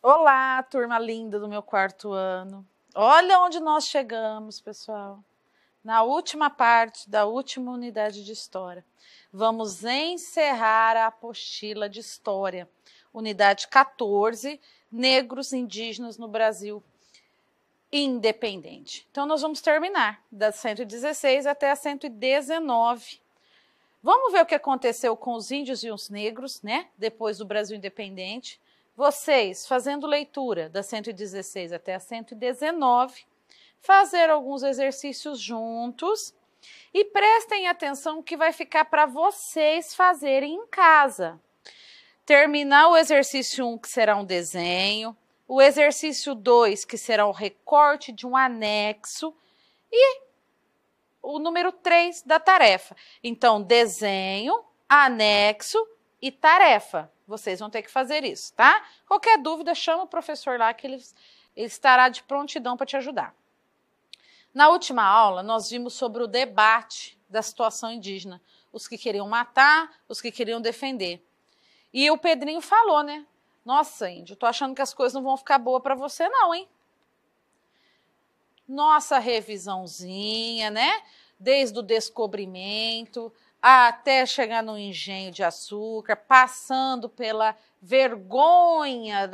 Olá, turma linda do meu quarto ano. Olha onde nós chegamos, pessoal. Na última parte da última unidade de História. Vamos encerrar a apostila de História. Unidade 14, Negros Indígenas no Brasil Independente. Então, nós vamos terminar da 116 até a 119. Vamos ver o que aconteceu com os índios e os negros, né? Depois do Brasil Independente. Vocês, fazendo leitura da 116 até a 119, fazer alguns exercícios juntos e prestem atenção que vai ficar para vocês fazerem em casa. Terminar o exercício 1, que será um desenho, o exercício 2, que será o recorte de um anexo, e o número 3 da tarefa. Então, desenho, anexo e tarefa. Vocês vão ter que fazer isso, tá? Qualquer dúvida, chama o professor lá que ele estará de prontidão para te ajudar. Na última aula, nós vimos sobre o debate da situação indígena. Os que queriam matar, os que queriam defender. E o Pedrinho falou, né? Nossa, índio, tô achando que as coisas não vão ficar boas para você não, hein? Nossa revisãozinha, né? Desde o descobrimento até chegar no engenho de açúcar, passando pela vergonha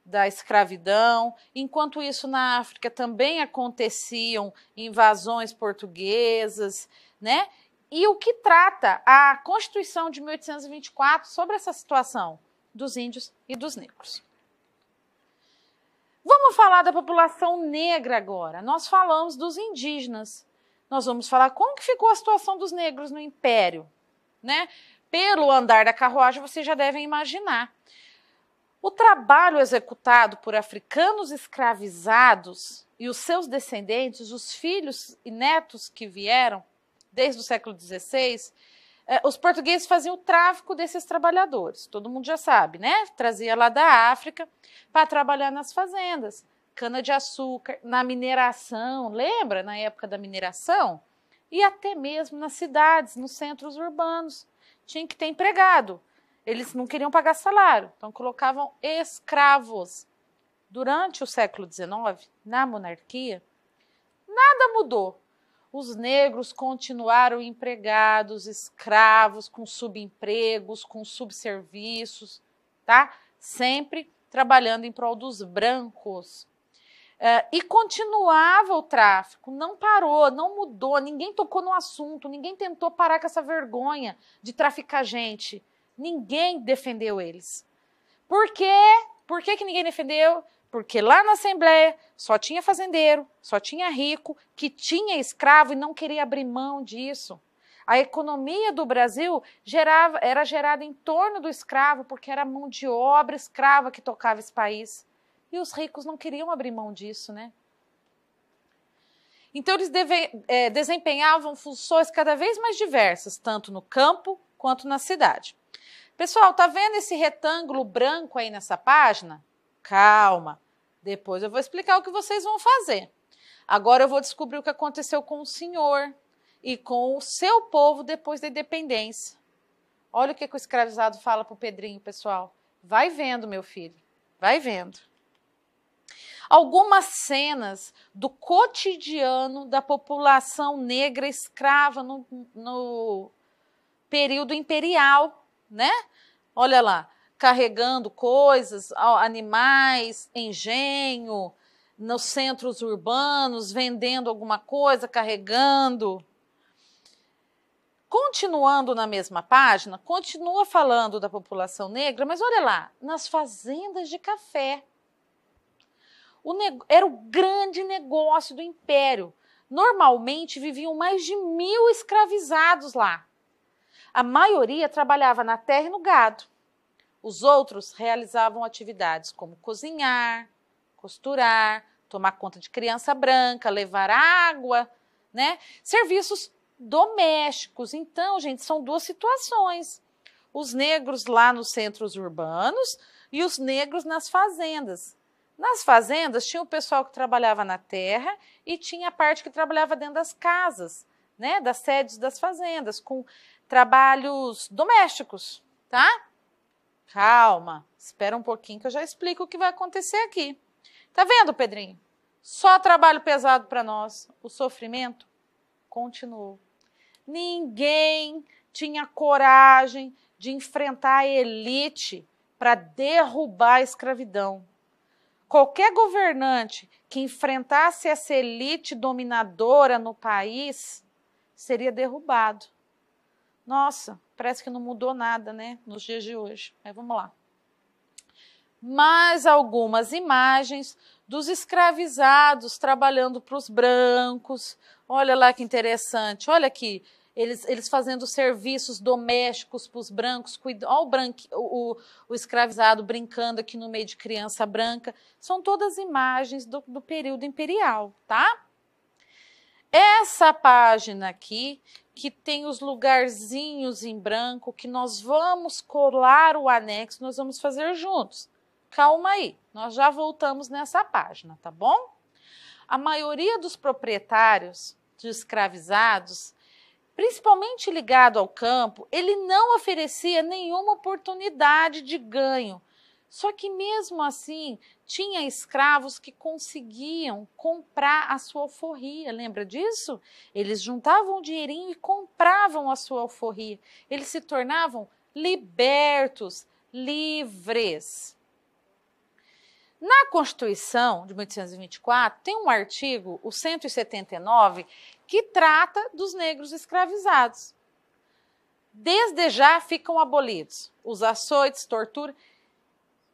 da escravidão. Enquanto isso, na África também aconteciam invasões portuguesas, né? E o que trata a Constituição de 1824 sobre essa situação dos índios e dos negros. Vamos falar da população negra agora. Nós falamos dos indígenas. Nós vamos falar como que ficou a situação dos negros no Império, né? Pelo andar da carruagem, vocês já devem imaginar. O trabalho executado por africanos escravizados e os seus descendentes, os filhos e netos que vieram desde o século XVI, os portugueses faziam o tráfico desses trabalhadores. Todo mundo já sabe, né? Trazia lá da África para trabalhar nas fazendas. Cana-de-açúcar, na mineração, lembra? Na época da mineração? E até mesmo nas cidades, nos centros urbanos. Tinha que ter empregado. Eles não queriam pagar salário, então colocavam escravos. Durante o século XIX, na monarquia, nada mudou. Os negros continuaram empregados, escravos, com subempregos, com subserviços, tá? Sempre trabalhando em prol dos brancos. E continuava o tráfico, não parou, não mudou, ninguém tocou no assunto, ninguém tentou parar com essa vergonha de traficar gente. Ninguém defendeu eles. Por quê? Por que ninguém defendeu? Porque lá na Assembleia só tinha fazendeiro, só tinha rico, que tinha escravo e não queria abrir mão disso. A economia do Brasil era gerada em torno do escravo, porque era mão de obra escrava que tocava esse país. E os ricos não queriam abrir mão disso, né? Então eles desempenhavam funções cada vez mais diversas, tanto no campo quanto na cidade. Pessoal, tá vendo esse retângulo branco aí nessa página? Calma, depois eu vou explicar o que vocês vão fazer. Agora eu vou descobrir o que aconteceu com o senhor e com o seu povo depois da independência. Olha o que o escravizado fala para o Pedrinho, pessoal. Vai vendo, meu filho, vai vendo. Algumas cenas do cotidiano da população negra escrava no período imperial, né? Olha lá. Carregando coisas, animais, engenho, nos centros urbanos, vendendo alguma coisa, carregando. Continuando na mesma página, continua falando da população negra, mas olha lá, nas fazendas de café. Era o grande negócio do Império. Normalmente viviam mais de 1000 escravizados lá. A maioria trabalhava na terra e no gado. Os outros realizavam atividades como cozinhar, costurar, tomar conta de criança branca, levar água, né? Serviços domésticos. Então, gente, são duas situações. Os negros lá nos centros urbanos e os negros nas fazendas. Nas fazendas tinha o pessoal que trabalhava na terra e tinha a parte que trabalhava dentro das casas, né? Das sedes das fazendas, com trabalhos domésticos, tá? Calma. Espera um pouquinho que eu já explico o que vai acontecer aqui. Tá vendo, Pedrinho? Só trabalho pesado para nós. O sofrimento continuou. Ninguém tinha coragem de enfrentar a elite para derrubar a escravidão. Qualquer governante que enfrentasse essa elite dominadora no país seria derrubado. Nossa, parece que não mudou nada, né, nos dias de hoje. Mas vamos lá. Mais algumas imagens dos escravizados trabalhando para os brancos. Olha lá que interessante. Olha aqui, eles fazendo serviços domésticos para os brancos. Olha o escravizado brincando aqui no meio de criança branca. São todas imagens do período imperial, tá? Essa página aqui, que tem os lugarzinhos em branco, que nós vamos colar o anexo, nós vamos fazer juntos. Calma aí, nós já voltamos nessa página, tá bom? A maioria dos proprietários de escravizados, principalmente ligado ao campo, ele não oferecia nenhuma oportunidade de ganho. Só que mesmo assim, tinha escravos que conseguiam comprar a sua alforria, lembra disso? Eles juntavam um dinheirinho e compravam a sua alforria. Eles se tornavam libertos, livres. Na Constituição de 1824, tem um artigo, o 179, que trata dos negros escravizados. Desde já ficam abolidos os açoites, tortura.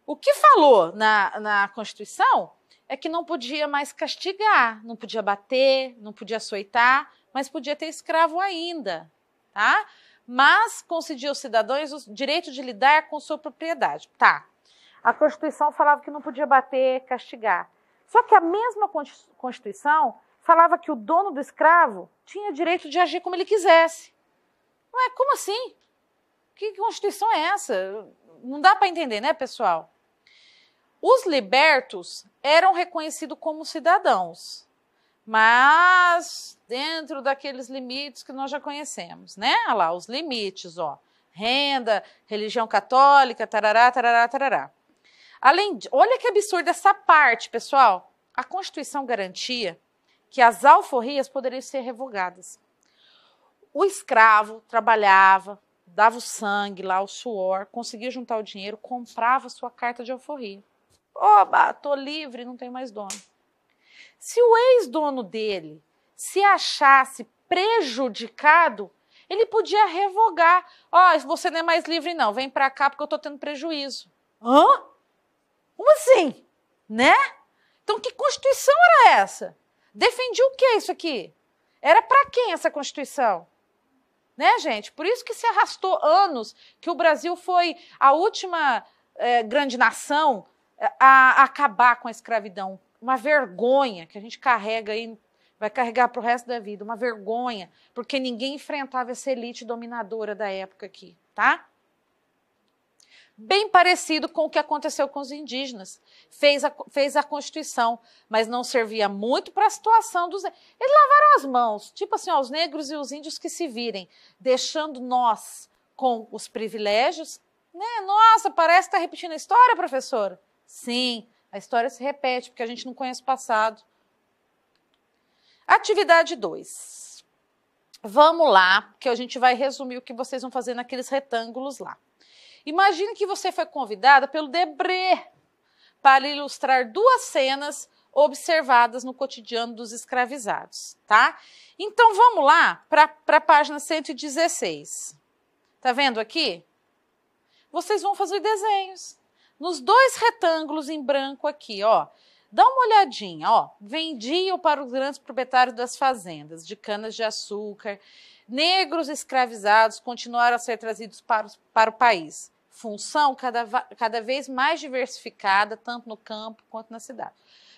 O que falou na Constituição é que não podia mais castigar, não podia bater, não podia açoitar, mas podia ter escravo ainda, tá? Mas concedia aos cidadãos o direito de lidar com sua propriedade, tá? A Constituição falava que não podia bater, castigar. Só que a mesma Constituição falava que o dono do escravo tinha direito de agir como ele quisesse. Ué, como assim? Que Constituição é essa? Não dá para entender, né, pessoal? Os libertos eram reconhecidos como cidadãos, mas dentro daqueles limites que nós já conhecemos, né? Olha lá, os limites, ó. Renda, religião católica, tarará, tarará, tarará. Além de, olha que absurdo essa parte, pessoal. A Constituição garantia que as alforrias poderiam ser revogadas. O escravo trabalhava, dava o sangue lá, o suor, conseguia juntar o dinheiro, comprava sua carta de alforria. Oba, tô livre, não tenho mais dono. Se o ex-dono dele se achasse prejudicado, ele podia revogar. Ó, você não é mais livre não, vem pra cá porque eu tô tendo prejuízo. Hã? Como assim? Né? Então, que Constituição era essa? Defendia o que isso aqui? Era para quem essa Constituição? Né, gente? Por isso que se arrastou anos que o Brasil foi a última grande nação a acabar com a escravidão. Uma vergonha que a gente carrega aí, vai carregar para o resto da vida. Uma vergonha, porque ninguém enfrentava essa elite dominadora da época aqui, tá? Bem parecido com o que aconteceu com os indígenas. Fez a Constituição, mas não servia muito para a situação dos... Eles lavaram as mãos, tipo assim, ó, os negros e os índios que se virem, deixando nós com os privilégios. Né? Nossa, parece que está repetindo a história, professora. Sim, a história se repete, porque a gente não conhece o passado. Atividade 2. Vamos lá, que a gente vai resumir o que vocês vão fazer naqueles retângulos lá. Imagine que você foi convidada pelo Debré para ilustrar duas cenas observadas no cotidiano dos escravizados, tá? Então, vamos lá para a página 116. Tá vendo aqui? Vocês vão fazer desenhos. Nos dois retângulos em branco aqui, ó. Dá uma olhadinha, ó. Vendiam para os grandes proprietários das fazendas de canas-de-açúcar. Negros escravizados continuaram a ser trazidos para o país. Função cada vez mais diversificada, tanto no campo quanto na cidade.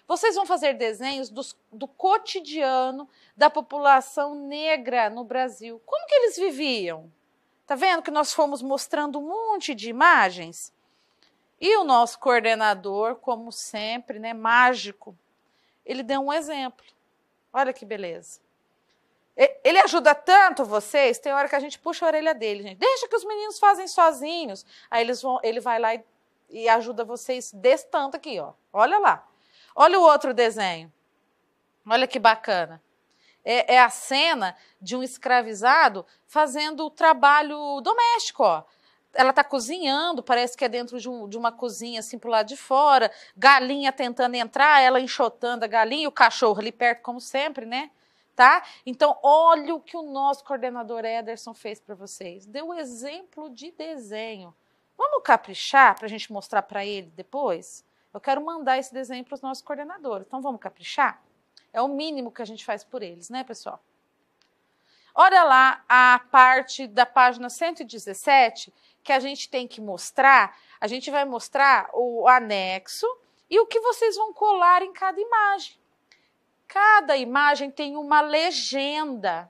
Vocês vão fazer desenhos do cotidiano da população negra no Brasil. Como que eles viviam? Tá vendo que nós fomos mostrando um monte de imagens? E o nosso coordenador, como sempre, né, mágico, ele deu um exemplo. Olha que beleza. Ele ajuda tanto vocês, tem hora que a gente puxa a orelha dele, gente. Deixa que os meninos fazem sozinhos. Aí ele vai lá e e ajuda vocês desse tanto aqui, ó. Olha lá. Olha o outro desenho. Olha que bacana. É a cena de um escravizado fazendo o trabalho doméstico, ó. Ela tá cozinhando, parece que é dentro de uma cozinha, assim, pro lado de fora. Galinha tentando entrar, ela enxotando a galinha, e o cachorro ali perto, como sempre, né? Tá? Então, olha o que o nosso coordenador Ederson fez para vocês. Deu exemplo de desenho. Vamos caprichar para a gente mostrar para ele depois? Eu quero mandar esse desenho para os nossos coordenadores. Então, vamos caprichar? É o mínimo que a gente faz por eles, né, pessoal? Olha lá a parte da página 117 que a gente tem que mostrar. A gente vai mostrar o anexo e o que vocês vão colar em cada imagem. Cada imagem tem uma legenda.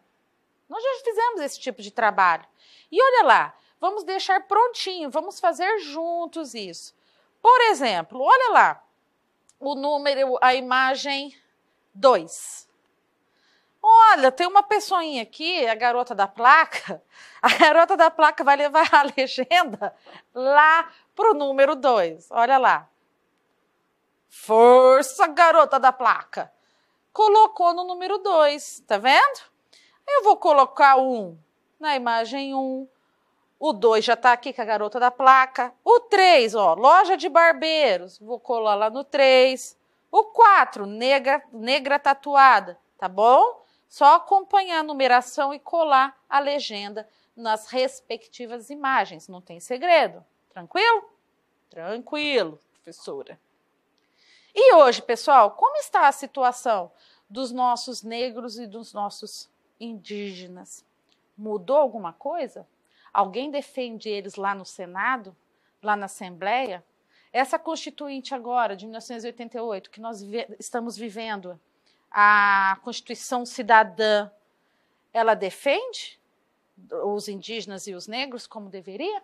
Nós já fizemos esse tipo de trabalho. E olha lá, vamos deixar prontinho, vamos fazer juntos isso. Por exemplo, olha lá, o número, a imagem 2. Olha, tem uma pessoinha aqui, a garota da placa. A garota da placa vai levar a legenda lá para o número 2. Olha lá. Força, garota da placa. Colocou no número 2, tá vendo? Eu vou colocar o 1 na imagem 1. O 2 já tá aqui com a garota da placa. O 3, ó, loja de barbeiros. Vou colar lá no 3. O 4, negra tatuada, tá bom? Só acompanhar a numeração e colar a legenda nas respectivas imagens. Não tem segredo. Tranquilo? Tranquilo, professora. E hoje, pessoal, como está a situação dos nossos negros e dos nossos indígenas? Mudou alguma coisa? Alguém defende eles lá no Senado? Lá na Assembleia? Essa Constituinte agora, de 1988, que nós estamos vivendo, a Constituição Cidadã, ela defende os indígenas e os negros como deveria?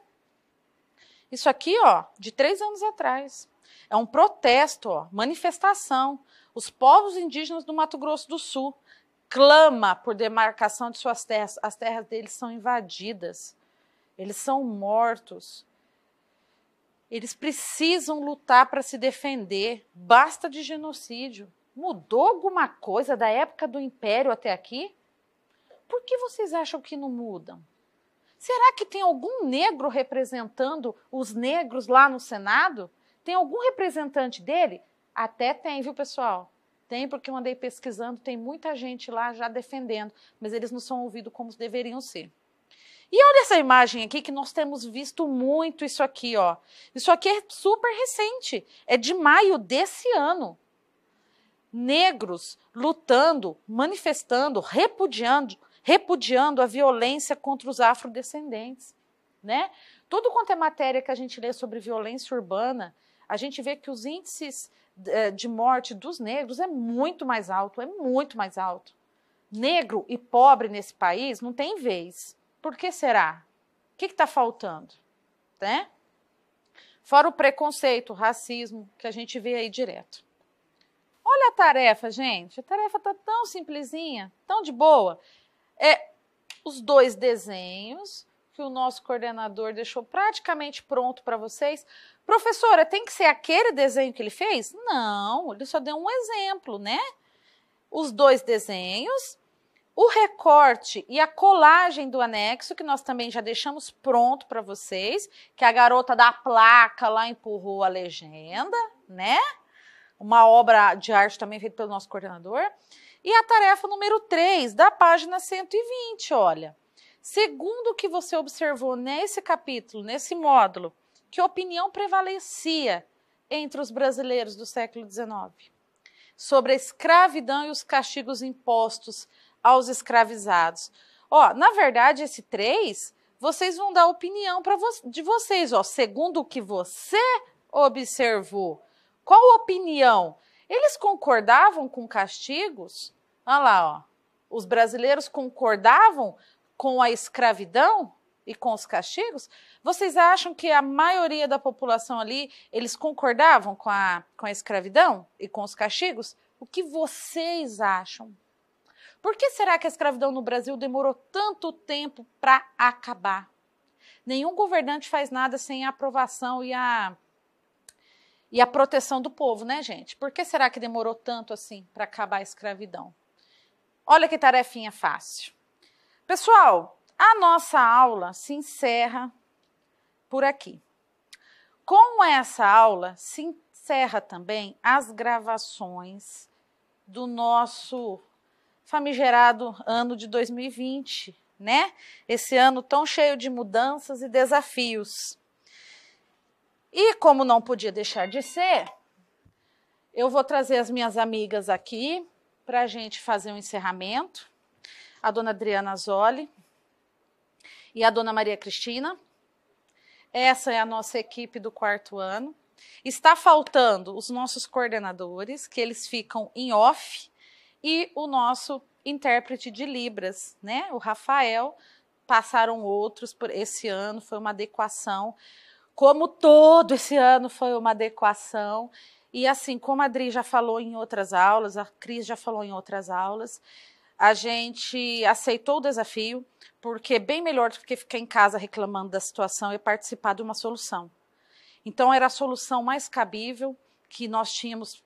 Isso aqui, ó, de 3 anos atrás. É um protesto, ó, manifestação. Os povos indígenas do Mato Grosso do Sul clamam por demarcação de suas terras. As terras deles são invadidas. Eles são mortos. Eles precisam lutar para se defender. Basta de genocídio. Mudou alguma coisa da época do Império até aqui? Por que vocês acham que não mudam? Será que tem algum negro representando os negros lá no Senado? Tem algum representante dele? Até tem, viu, pessoal? Tem, porque eu andei pesquisando, tem muita gente lá já defendendo, mas eles não são ouvidos como deveriam ser. E olha essa imagem aqui, que nós temos visto muito isso aqui, ó. Isso aqui é super recente, é de maio desse ano. Negros lutando, manifestando, repudiando a violência contra os afrodescendentes, né? Tudo quanto é matéria que a gente lê sobre violência urbana, a gente vê que os índices de morte dos negros é muito mais alto, é muito mais alto. Negro e pobre nesse país não tem vez. Por que será? O que está faltando? Né? Fora o preconceito, o racismo, que a gente vê aí direto. Olha a tarefa, gente. A tarefa está tão simplesinha, tão de boa. É os 2 desenhos que o nosso coordenador deixou praticamente pronto para vocês. Professora, tem que ser aquele desenho que ele fez? Não, ele só deu um exemplo, né? Os 2 desenhos, o recorte e a colagem do anexo, que nós também já deixamos pronto para vocês, que a garota da placa lá empurrou a legenda, né? Uma obra de arte também feita pelo nosso coordenador. E a tarefa número 3, da página 120, olha. Segundo o que você observou nesse capítulo, nesse módulo, que opinião prevalecia entre os brasileiros do século XIX sobre a escravidão e os castigos impostos aos escravizados? Ó, na verdade, esse 3, vocês vão dar opinião de vocês, ó, segundo o que você observou. Qual a opinião? Eles concordavam com castigos? Olha lá, ó. Os brasileiros concordavam com a escravidão e com os castigos? Vocês acham que a maioria da população ali, eles concordavam com a escravidão e com os castigos? O que vocês acham? Por que será que a escravidão no Brasil demorou tanto tempo para acabar? Nenhum governante faz nada sem a aprovação e a e a proteção do povo, né, gente? Por que será que demorou tanto assim para acabar a escravidão? Olha que tarefinha fácil. Pessoal, a nossa aula se encerra por aqui. Com essa aula se encerra também as gravações do nosso famigerado ano de 2020, né? Esse ano tão cheio de mudanças e desafios. E como não podia deixar de ser, eu vou trazer as minhas amigas aqui para a gente fazer um encerramento. A dona Adriana Zoli e a dona Maria Cristina. Essa é a nossa equipe do 4º ano. Está faltando os nossos coordenadores, que eles ficam em off, e o nosso intérprete de Libras, né? O Rafael. Passaram outros por esse ano, foi uma adequação. Como todo esse ano foi uma adequação. E assim, como a Adri já falou em outras aulas, a Cris já falou em outras aulas, a gente aceitou o desafio, porque bem melhor do que ficar em casa reclamando da situação é participar de uma solução. Então, era a solução mais cabível que nós tínhamos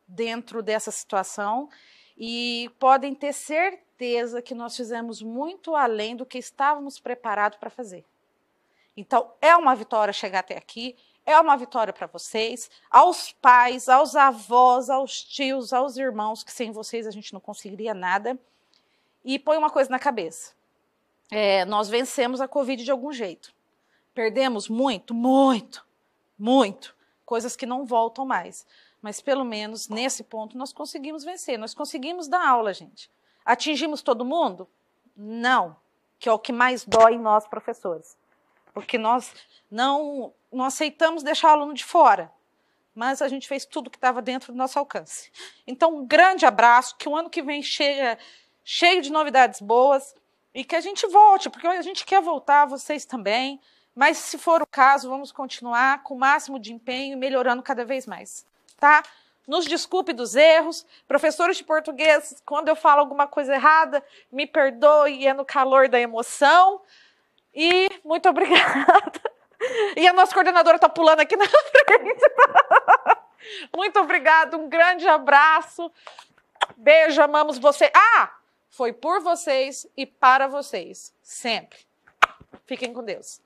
dentro dessa situação e podem ter certeza que nós fizemos muito além do que estávamos preparados para fazer. Então, é uma vitória chegar até aqui, é uma vitória para vocês, aos pais, aos avós, aos tios, aos irmãos, que sem vocês a gente não conseguiria nada. E põe uma coisa na cabeça. Nós vencemos a Covid de algum jeito. Perdemos muito, muito, muito. Coisas que não voltam mais. Mas pelo menos nesse ponto nós conseguimos vencer. Nós conseguimos dar aula, gente. Atingimos todo mundo? Não. Que é o que mais dói em nós, professores. Porque nós não aceitamos deixar o aluno de fora. Mas a gente fez tudo que estava dentro do nosso alcance. Então, um grande abraço. Que o ano que vem cheio de novidades boas. E que a gente volte, porque a gente quer voltar, vocês também. Mas, se for o caso, vamos continuar com o máximo de empenho e melhorando cada vez mais, tá? Nos desculpe dos erros. Professores de português, quando eu falo alguma coisa errada, me perdoe, é no calor da emoção. E muito obrigada. E a nossa coordenadora está pulando aqui na frente. Muito obrigada, um grande abraço. Beijo, amamos você. Foi por vocês e para vocês, sempre. Fiquem com Deus.